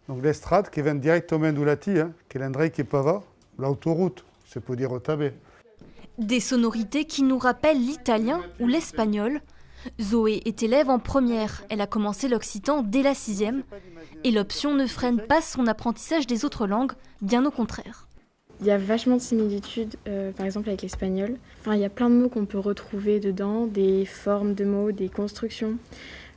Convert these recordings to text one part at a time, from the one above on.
Donc l'estrade qui vient directement d'Ulati, qui est l'endroit qui pava, l'autoroute, c'est pour dire au tabé. Des sonorités qui nous rappellent l'italien ou l'espagnol. Zoé est élève en première. Elle a commencé l'occitan dès la 6e. Et l'option ne freine pas son apprentissage des autres langues, bien au contraire. Il y a vachement de similitudes, par exemple avec l'espagnol. Enfin, il y a plein de mots qu'on peut retrouver dedans, des formes de mots, des constructions.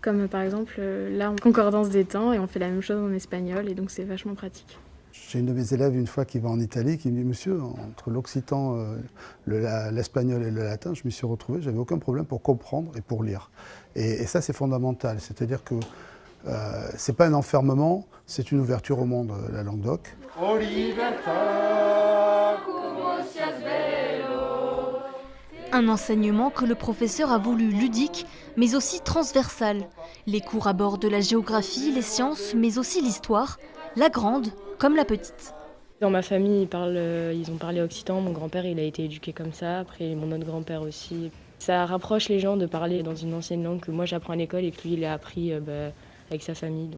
Comme par exemple, là, en concordance des temps, et on fait la même chose en espagnol, et donc c'est vachement pratique. J'ai une de mes élèves, une fois, qui va en Italie, qui me dit « Monsieur, entre l'occitan, l'espagnol et le latin, je m'y suis retrouvé, j'avais aucun problème pour comprendre et pour lire. » Et ça, c'est fondamental. C'est-à-dire que ce n'est pas un enfermement, c'est une ouverture au monde, la langue d'oc. Un enseignement que le professeur a voulu ludique, mais aussi transversal. Les cours abordent la géographie, les sciences, mais aussi l'histoire, la grande comme la petite. Dans ma famille, ils ont parlé occitan. Mon grand-père, il a été éduqué comme ça. Après, mon autre grand-père aussi. Ça rapproche les gens de parler dans une ancienne langue que moi j'apprends à l'école et que lui, il a appris avec sa famille.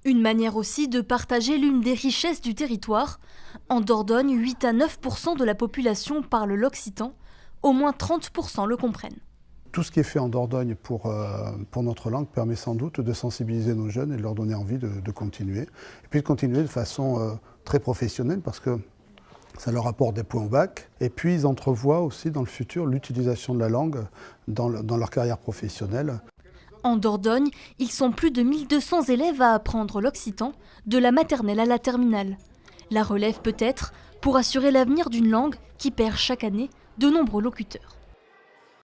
Une manière aussi de partager l'une des richesses du territoire. En Dordogne, 8 à 9% de la population parle l'occitan. Au moins 30% le comprennent. Tout ce qui est fait en Dordogne pour notre langue permet sans doute de sensibiliser nos jeunes et de leur donner envie de continuer. Et puis de continuer de façon très professionnelle parce que ça leur apporte des points au bac. Et puis ils entrevoient aussi dans le futur l'utilisation de la langue dans leur carrière professionnelle. En Dordogne, ils sont plus de 1200 élèves à apprendre l'occitan, de la maternelle à la terminale. La relève peut-être pour assurer l'avenir d'une langue qui perd chaque année de nombreux locuteurs.